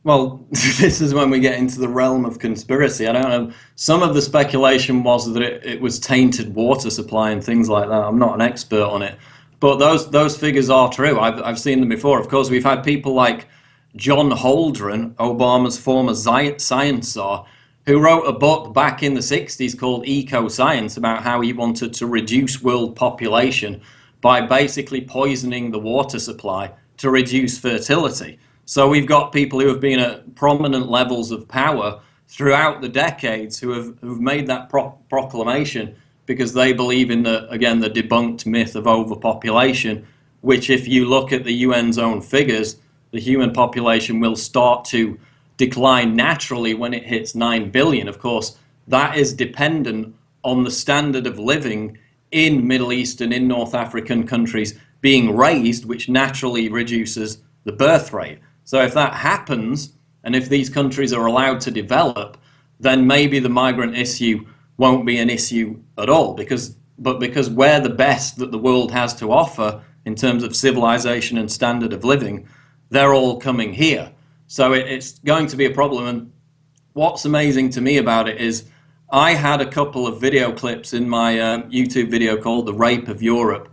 B: Well, this is when we get into the realm of conspiracy. I don't know. Some of the speculation was that it was tainted water supply and things like that. I'm not an expert on it, but those figures are true. I've seen them before. Of course, we've had people like John Holdren, Obama's former science czar, who wrote a book back in the 60s called Eco Science about how he wanted to reduce world population by basically poisoning the water supply to reduce fertility. So we've got people who have been at prominent levels of power throughout the decades who've made that proclamation because they believe in the debunked myth of overpopulation, which if you look at the UN's own figures, the human population will start to decline naturally when it hits 9 billion. Of course, that is dependent on the standard of living in Middle Eastern, in North African countries being raised, which naturally reduces the birth rate. So if that happens, and if these countries are allowed to develop, then maybe the migrant issue won't be an issue at all, because we're the best that the world has to offer in terms of civilization and standard of living, they're all coming here. So it's going to be a problem. And what's amazing to me about it is I had a couple of video clips in my YouTube video called The Rape of Europe,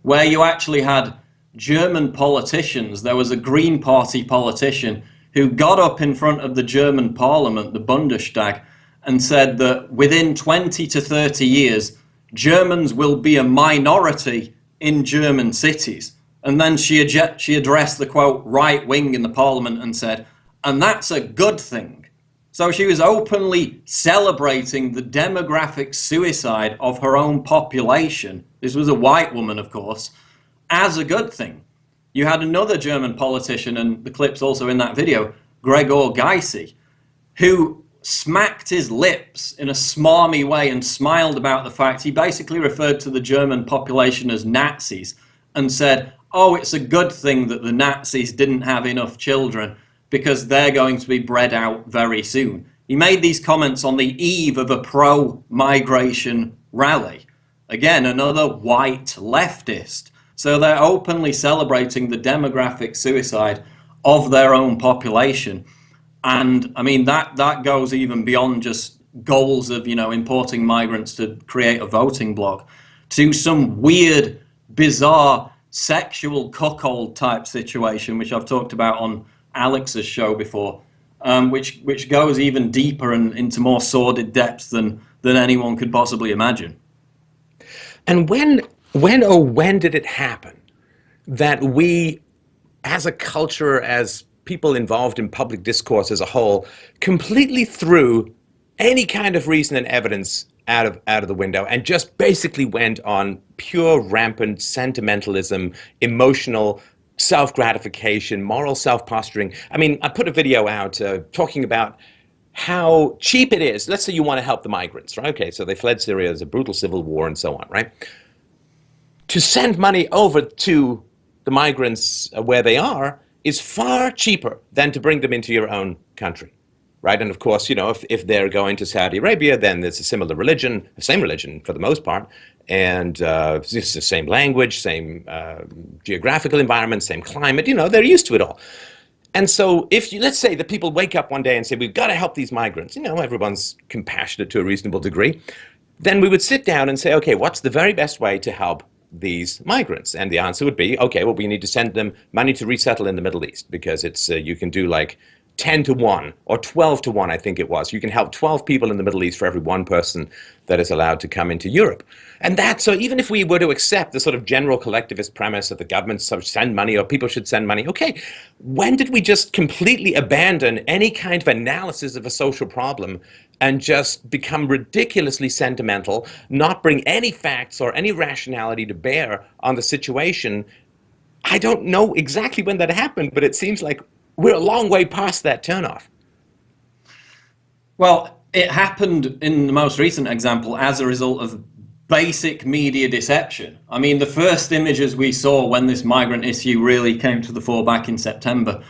B: where you actually had German politicians. There was a Green Party politician who got up in front of the German parliament, the Bundestag, and said that within 20 to 30 years, Germans will be a minority in German cities. And then she addressed the, quote, right wing in the parliament and said, and that's a good thing. So she was openly celebrating the demographic suicide of her own population. This was a white woman, of course, as a good thing. You had another German politician, and the clip's also in that video, Gregor Gysi, who smacked his lips in a smarmy way and smiled about the fact he basically referred to the German population as Nazis and said, oh, it's a good thing that the Nazis didn't have enough children because they're going to be bred out very soon. He made these comments on the eve of a pro-migration rally. Again, another white leftist. So they're openly celebrating the demographic suicide of their own population. And I mean, that goes even beyond just goals of, importing migrants to create a voting bloc to some weird, bizarre, sexual cuckold type situation, which I've talked about on Alex's show before, which goes even deeper and into more sordid depths than anyone could possibly imagine.
A: And when did it happen that we, as a culture, as people involved in public discourse as a whole, completely threw any kind of reason and evidence out of the window and just basically went on pure rampant sentimentalism, emotional self-gratification, moral self-posturing? I mean, I put a video out talking about how cheap it is. Let's say you want to help the migrants, right? Okay, so they fled Syria, there's a brutal civil war and so on, right? To send money over to the migrants where they are is far cheaper than to bring them into your own country, right? And of course, if they're going to Saudi Arabia, then there's a similar religion, the same religion for the most part, and it's the same language, same geographical environment, same climate, they're used to it all. And so let's say that people wake up one day and say, we've got to help these migrants, everyone's compassionate to a reasonable degree, then we would sit down and say, okay, what's the very best way to help these migrants? And the answer would be, okay, well, we need to send them money to resettle in the Middle East, because it's you can do like 10 to 1 or 12 to 1, I think it was. You can help 12 people in the Middle East for every one person that is allowed to come into Europe. And so even if we were to accept the sort of general collectivist premise that the government should send money or people should send money, okay, when did we just completely abandon any kind of analysis of a social problem and just become ridiculously sentimental, not bring any facts or any rationality to bear on the situation? I don't know exactly when that happened, but it seems like we're a long way past that turnoff.
B: Well, it happened in the most recent example as a result of basic media deception. I mean, the first images we saw when this migrant issue really came to the fore back in September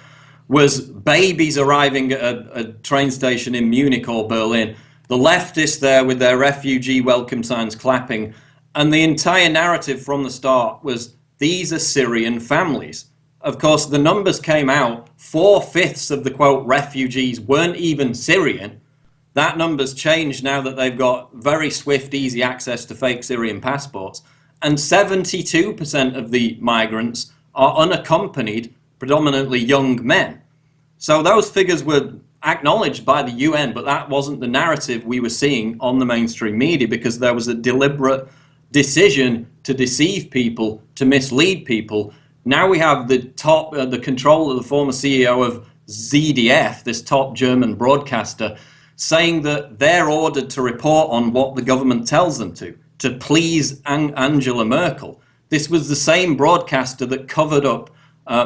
B: was babies arriving at a train station in Munich or Berlin, the leftists there with their refugee welcome signs clapping, and the entire narrative from the start was, these are Syrian families. of course, the numbers came out, 4/5 of the quote refugees weren't even Syrian. That number's changed now that they've got very swift, easy access to fake Syrian passports. And 72% of the migrants are unaccompanied, predominantly young men. So those figures were acknowledged by the UN, but that wasn't the narrative we were seeing on the mainstream media, because there was a deliberate decision to deceive people, to mislead people. Now we have the control of the former CEO of ZDF, this top German broadcaster, saying that they're ordered to report on what the government tells them to please Angela Merkel. This was the same broadcaster that covered up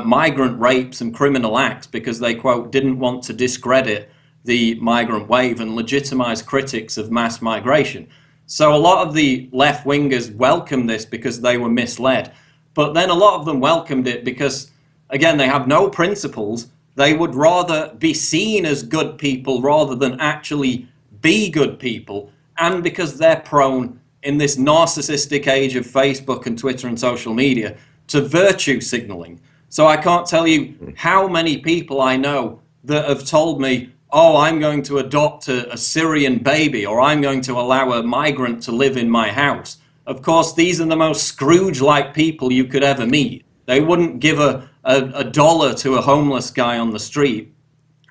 B: migrant rapes and criminal acts because they, quote, didn't want to discredit the migrant wave and legitimize critics of mass migration. So a lot of the left-wingers welcomed this because they were misled. But then a lot of them welcomed it because, again, they have no principles. They would rather be seen as good people rather than actually be good people. And because they're prone, in this narcissistic age of Facebook and Twitter and social media, to virtue signaling. So I can't tell you how many people I know that have told me, oh, I'm going to adopt a Syrian baby, or I'm going to allow a migrant to live in my house. Of course, these are the most Scrooge-like people you could ever meet. They wouldn't give a dollar to a homeless guy on the street.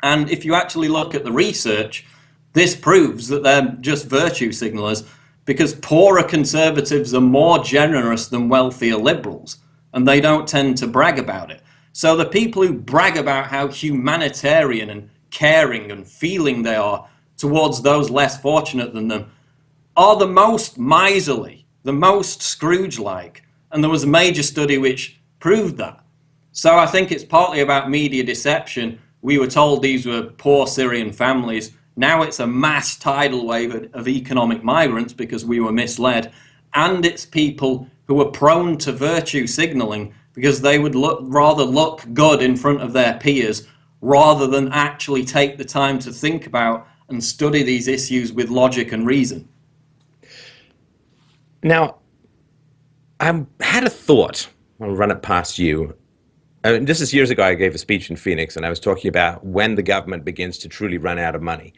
B: And if you actually look at the research, this proves that they're just virtue signalers, because poorer conservatives are more generous than wealthier liberals, and they don't tend to brag about it. So the people who brag about how humanitarian and caring and feeling they are towards those less fortunate than them are the most miserly, the most Scrooge-like. And there was a major study which proved that. So I think it's partly about media deception. We were told these were poor Syrian families. Now it's a mass tidal wave of economic migrants because we were misled. And it's people who are prone to virtue signaling because they would rather look good in front of their peers rather than actually take the time to think about and study these issues with logic and reason.
A: Now, I had a thought. I'll run it past you. This is years ago. I gave a speech in Phoenix, and I was talking about when the government begins to truly run out of money.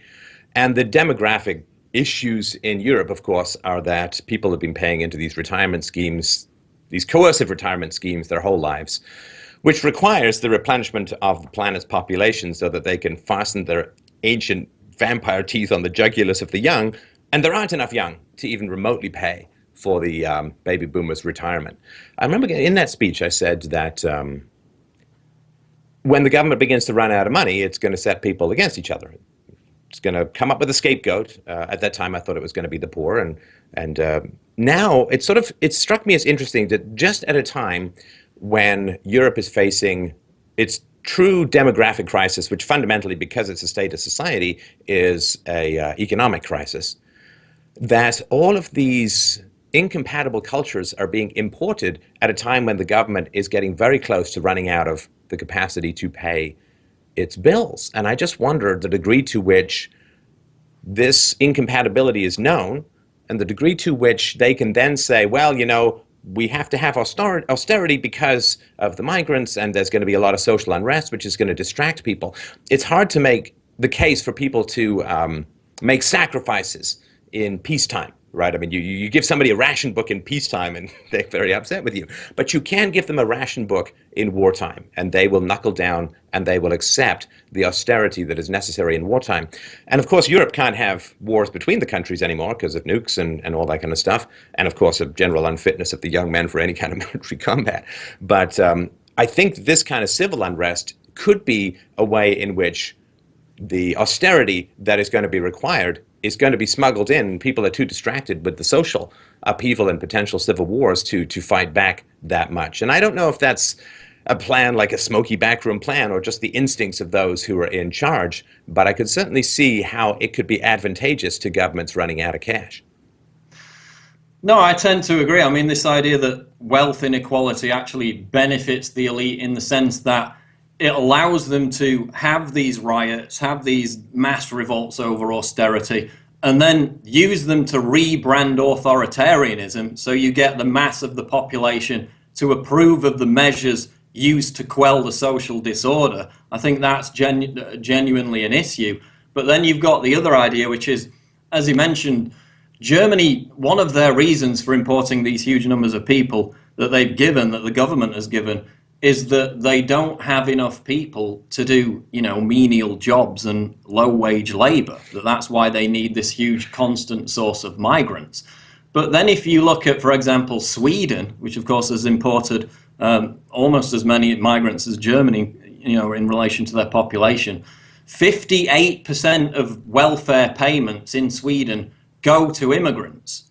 A: And the demographic issues in Europe, of course, are that people have been paying into these retirement schemes, these coercive retirement schemes their whole lives, which requires the replenishment of the planet's population so that they can fasten their ancient vampire teeth on the jugulars of the young, and there aren't enough young to even remotely pay for the baby boomers' retirement. I remember in that speech I said that when the government begins to run out of money, it's going to set people against each other. It's going to come up with a scapegoat. At that time, I thought it was going to be the poor, and now it struck me as interesting that just at a time when Europe is facing its true demographic crisis, which fundamentally, because it's a state of society, is a economic crisis, that all of these incompatible cultures are being imported at a time when the government is getting very close to running out of the capacity to pay its bills. And I just wonder the degree to which this incompatibility is known and the degree to which they can then say, well, you know, we have to have austerity because of the migrants, and there's going to be a lot of social unrest, which is going to distract people. It's hard to make the case for people to make sacrifices in peacetime, right? I mean, you give somebody a ration book in peacetime and they're very upset with you. But you can give them a ration book in wartime, and they will knuckle down and they will accept the austerity that is necessary in wartime. And of course, Europe can't have wars between the countries anymore because of nukes and all that kind of stuff. And of course, of general unfitness of the young men for any kind of military combat. But I think this kind of civil unrest could be a way in which the austerity that is going to be required is going to be smuggled in. People are too distracted with the social upheaval and potential civil wars to fight back that much. And I don't know if that's a plan like a smoky backroom plan or just the instincts of those who are in charge, but I could certainly see how it could be advantageous to governments running out of cash.
B: No, I tend to agree. I mean, this idea that wealth inequality actually benefits the elite in the sense that it allows them to have these riots, have these mass revolts over austerity, and then use them to rebrand authoritarianism. So you get the mass of the population to approve of the measures used to quell the social disorder, I think that's genuinely an issue. But then you've got the other idea, which is, as you mentioned, Germany, one of their reasons for importing these huge numbers of people that they've given, that the government has given, is that they don't have enough people to do, menial jobs and low-wage labor. That's why they need this huge constant source of migrants. But then if you look at, for example, Sweden, which of course has imported almost as many migrants as Germany, in relation to their population, 58% of welfare payments in Sweden go to immigrants.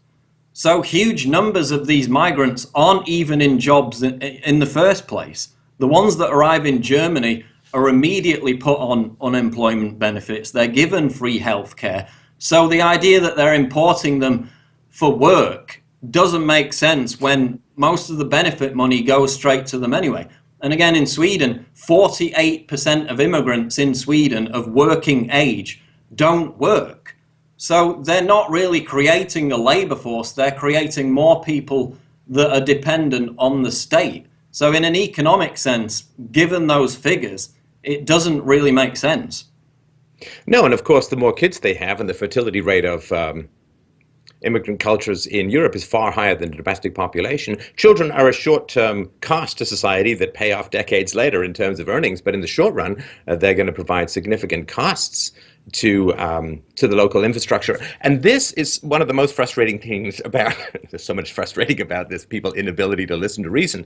B: So huge numbers of these migrants aren't even in jobs in the first place. The ones that arrive in Germany are immediately put on unemployment benefits. They're given free healthcare. So the idea that they're importing them for work doesn't make sense when most of the benefit money goes straight to them anyway. And again, in Sweden, 48% of immigrants in Sweden of working age don't work. So they're not really creating a labor force, they're creating more people that are dependent on the state. So in an economic sense, given those figures, it doesn't really make sense.
A: No, and of course, the more kids they have and the fertility rate of immigrant cultures in Europe is far higher than the domestic population. Children are a short-term cost to society that pay off decades later in terms of earnings, but in the short run, they're going to provide significant costs to the local infrastructure. And this is one of the most frustrating things about, there's so much frustrating about this, people's inability to listen to reason.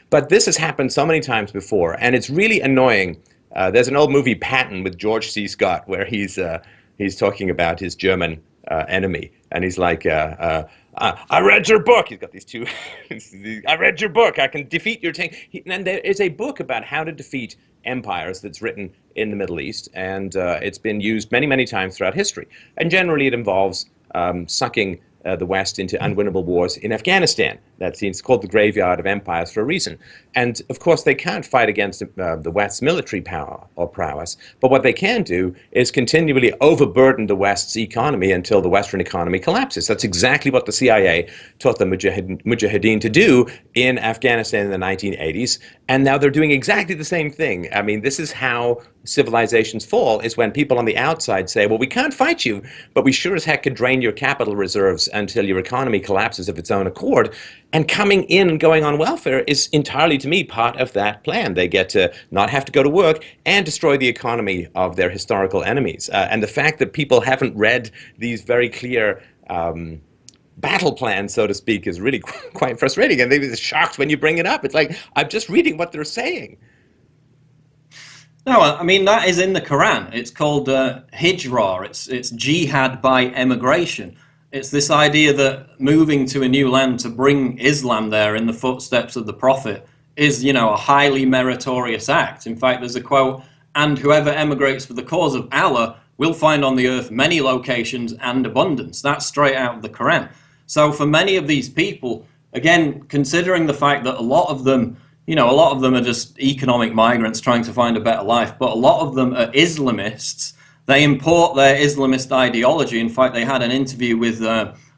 A: But this has happened so many times before, and it's really annoying. There's an old movie, Patton, with George C. Scott, where he's talking about his German enemy, and he's like, I read your book. He's got these two. I read your book. I can defeat your tank. And there is a book about how to defeat empires that's written in the Middle East, and it's been used many, many times throughout history. And generally, it involves sucking the West into unwinnable wars in Afghanistan. It's called the graveyard of empires for a reason. And of course, they can't fight against the West's military power or prowess. But what they can do is continually overburden the West's economy until the Western economy collapses. That's exactly what the CIA taught the Mujahideen to do in Afghanistan in the 1980s. And now they're doing exactly the same thing. I mean, this is how civilizations fall, is when people on the outside say, well, we can't fight you, but we sure as heck could drain your capital reserves until your economy collapses of its own accord. And coming in and going on welfare is entirely, to me, part of that plan. They get to not have to go to work and destroy the economy of their historical enemies. And the fact that people haven't read these very clear battle plans, so to speak, is really quite frustrating. And they're shocked when you bring it up. It's like, I'm just reading what they're saying.
B: No, I mean, that is in the Quran. It's called hijrah. It's jihad by emigration. It's this idea that moving to a new land to bring Islam there in the footsteps of the Prophet is, a highly meritorious act. In fact, there's a quote, and whoever emigrates for the cause of Allah will find on the earth many locations and abundance. That's straight out of the Quran. So for many of these people, again, considering the fact that a lot of them are just economic migrants trying to find a better life, but a lot of them are Islamists. They import their Islamist ideology. In fact, they had an interview with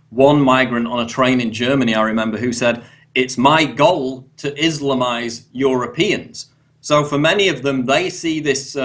B: one migrant on a train in Germany, I remember, who said, it's my goal to Islamize Europeans. So for many of them, they see this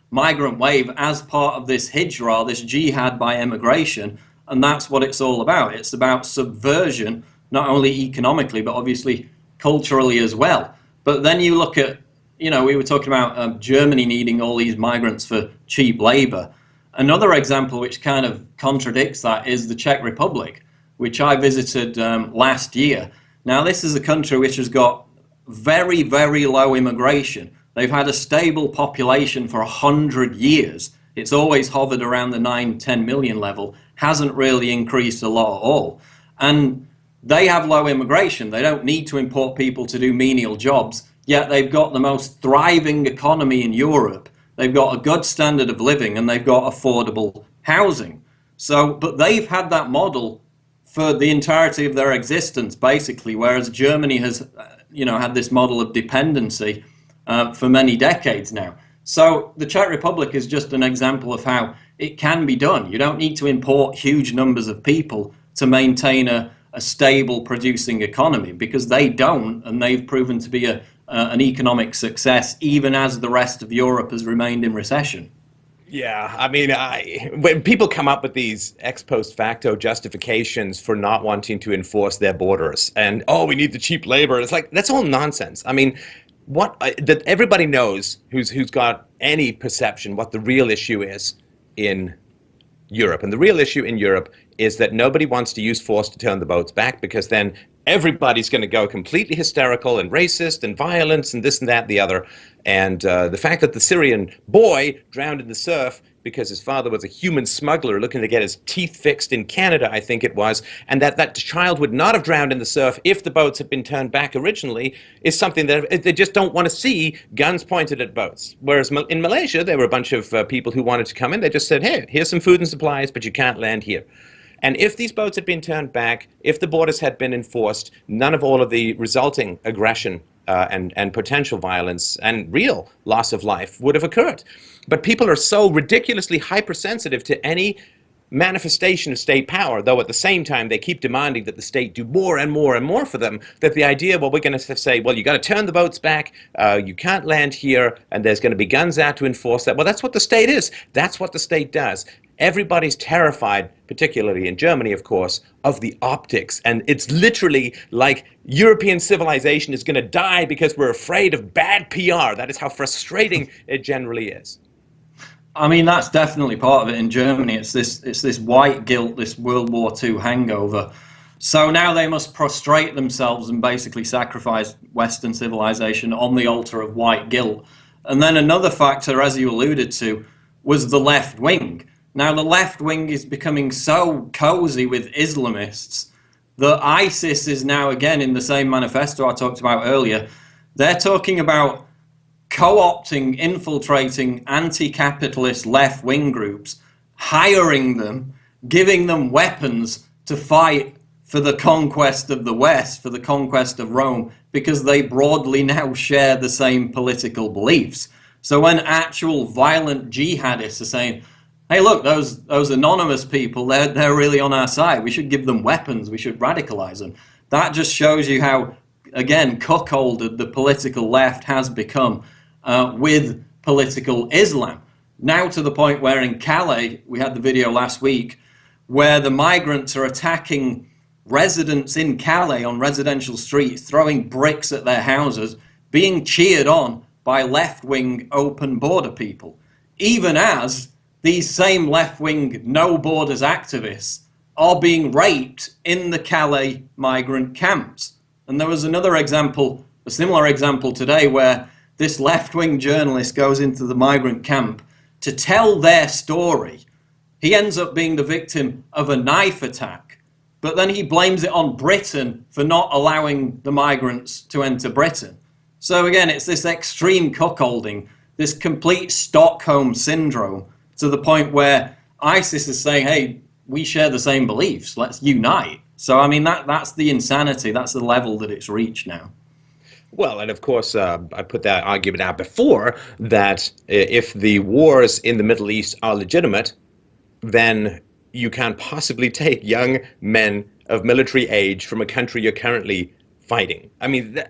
B: migrant wave as part of this hijrah, this jihad by emigration, and that's what it's all about. It's about subversion, not only economically, but obviously culturally as well. But then you look at, we were talking about Germany needing all these migrants for cheap labor. Another example which kind of contradicts that is the Czech Republic, which I visited last year. Now, this is a country which has got very, very low immigration. They've had a stable population for 100 years. It's always hovered around the 9-10 million level, hasn't really increased a lot at all. And they have low immigration. They don't need to import people to do menial jobs, yet they've got the most thriving economy in Europe. They've got a good standard of living and they've got affordable housing. So, but they've had that model for the entirety of their existence, basically, whereas Germany has, had this model of dependency for many decades now. So the Czech Republic is just an example of how it can be done. You don't need to import huge numbers of people to maintain a stable producing economy, because they don't, and they've proven to be a an economic success, even as the rest of Europe has remained in recession.
A: Yeah, I mean, when people come up with these ex post facto justifications for not wanting to enforce their borders, and oh, we need the cheap labor, it's like that's all nonsense. I mean, that everybody knows who's got any perception what the real issue is in Europe. And the real issue in Europe is that nobody wants to use force to turn the boats back, because then everybody's going to go completely hysterical and racist and violence and this and that and the other. And the fact that the Syrian boy drowned in the surf because his father was a human smuggler looking to get his teeth fixed in Canada, I think it was, and that child would not have drowned in the surf if the boats had been turned back originally, is something that they just don't want to see guns pointed at boats. Whereas in Malaysia, there were a bunch of people who wanted to come in. They just said, hey, here's some food and supplies, but you can't land here. And if these boats had been turned back, if the borders had been enforced, none of all of the resulting aggression and potential violence and real loss of life would have occurred. But people are so ridiculously hypersensitive to any manifestation of state power, though at the same time they keep demanding that the state do more and more and more for them, that the idea, well, we're going to say, well, you got to turn the boats back, you can't land here, and there's going to be guns out to enforce that. Well, that's what the state is. That's what the state does. Everybody's terrified, particularly in Germany, of course, of the optics. And it's literally like European civilization is going to die because we're afraid of bad PR. That is how frustrating it generally is.
B: I mean, that's definitely part of it in Germany. It's this white guilt, this World War II hangover. So now they must prostrate themselves and basically sacrifice Western civilization on the altar of white guilt. And then another factor, as you alluded to, was the left wing. Now, the left wing is becoming so cozy with Islamists that ISIS is now, again, in the same manifesto I talked about earlier, they're talking about co-opting, infiltrating anti-capitalist left-wing groups, hiring them, giving them weapons to fight for the conquest of the West, for the conquest of Rome, because they broadly now share the same political beliefs. So when actual violent jihadists are saying, hey, look, those anonymous people, they're really on our side, we should give them weapons, we should radicalize them, that just shows you how, again, cuckolded the political left has become with political Islam. Now to the point where in Calais, we had the video last week, where the migrants are attacking residents in Calais on residential streets, throwing bricks at their houses, being cheered on by left-wing open border people, even as these same left-wing no borders activists are being raped in the Calais migrant camps. And there was another example, a similar example today, where this left-wing journalist goes into the migrant camp to tell their story. He ends up being the victim of a knife attack, but then he blames it on Britain for not allowing the migrants to enter Britain. So again, it's this extreme cuckolding, this complete Stockholm syndrome, to the point where ISIS is saying, hey, we share the same beliefs, let's unite. So, I mean, that's the insanity, that's the level that it's reached now.
A: Well, and of course, I put that argument out before, that if the wars in the Middle East are legitimate, then you can't possibly take young men of military age from a country you're currently fighting. I mean,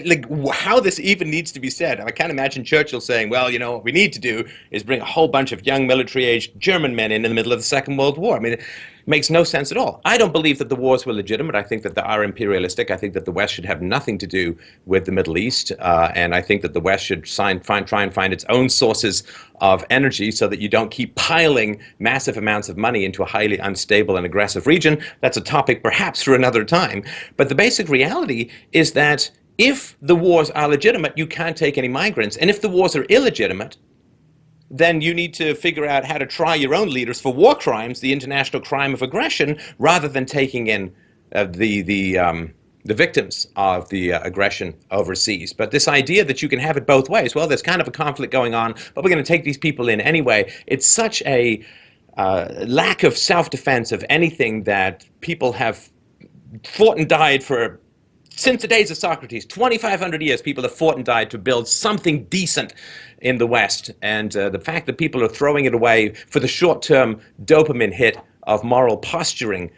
A: like how this even needs to be said. I can't imagine Churchill saying, well, you know, what we need to do is bring a whole bunch of young military-aged German men in the middle of the Second World War. I mean, it makes no sense at all. I don't believe that the wars were legitimate. I think that they are imperialistic. I think that the West should have nothing to do with the Middle East. And I think that the West should try and find its own sources of energy so that you don't keep piling massive amounts of money into a highly unstable and aggressive region. That's a topic perhaps for another time. But the basic reality is that if the wars are legitimate, you can't take any migrants. And if the wars are illegitimate, then you need to figure out how to try your own leaders for war crimes, the international crime of aggression, rather than taking in the victims of the aggression overseas. But this idea that you can have it both ways, well, there's kind of a conflict going on, but we're going to take these people in anyway. It's such a lack of self-defense of anything that people have fought and died for. Since the days of Socrates, 2,500 years, people have fought and died to build something decent in the West. And the fact that people are throwing it away for the short-term dopamine hit of moral posturing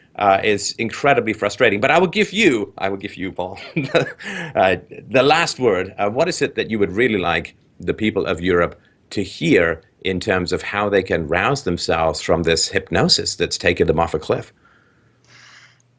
A: is incredibly frustrating. But I will give you, Paul, the last word. What is it that you would really like the people of Europe to hear in terms of how they can rouse themselves from this hypnosis that's taken them off a cliff?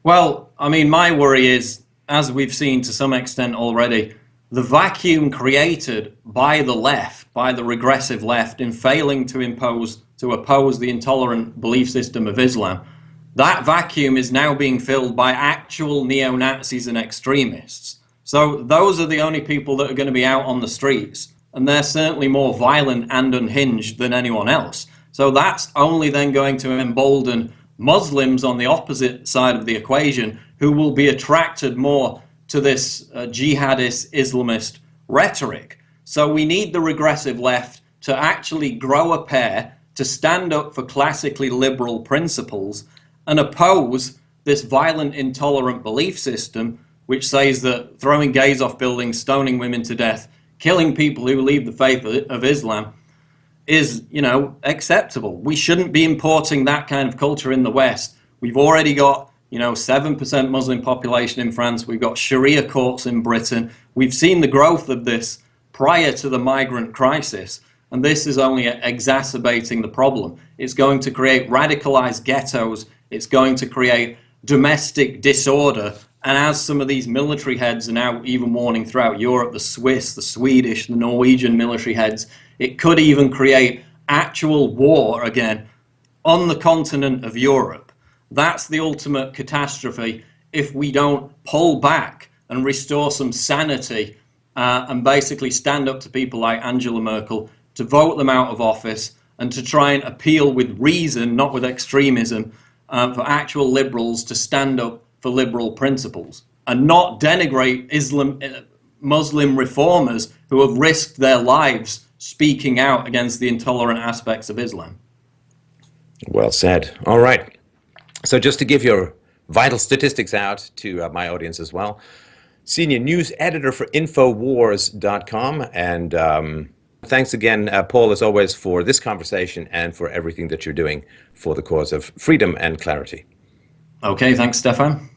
B: Well, I mean, my worry is, as we've seen to some extent already, the vacuum created by the left, by the regressive left, in failing to oppose the intolerant belief system of Islam, that vacuum is now being filled by actual neo-Nazis and extremists. So those are the only people that are going to be out on the streets, and they're certainly more violent and unhinged than anyone else. So that's only then going to embolden Muslims on the opposite side of the equation, who will be attracted more to this jihadist Islamist rhetoric. So we need the regressive left to actually grow a pair, to stand up for classically liberal principles and oppose this violent, intolerant belief system, which says that throwing gays off buildings, stoning women to death, killing people who leave the faith of Islam is, acceptable. We shouldn't be importing that kind of culture in the West. We've already got, 7% Muslim population in France. We've got Sharia courts in Britain. We've seen the growth of this prior to the migrant crisis, and this is only exacerbating the problem. It's going to create radicalized ghettos. It's going to create domestic disorder. And as some of these military heads are now even warning throughout Europe, the Swiss, the Swedish, the Norwegian military heads, it could even create actual war again on the continent of Europe. That's the ultimate catastrophe if we don't pull back and restore some sanity and basically stand up to people like Angela Merkel, to vote them out of office and to try and appeal with reason, not with extremism, for actual liberals to stand up for liberal principles and not denigrate Muslim reformers who have risked their lives speaking out against the intolerant aspects of Islam.
A: Well said. All right. So just to give your vital statistics out to my audience as well, senior news editor for Infowars.com. And thanks again, Paul, as always, for this conversation and for everything that you're doing for the cause of freedom and clarity.
B: Okay, thanks, Stefan.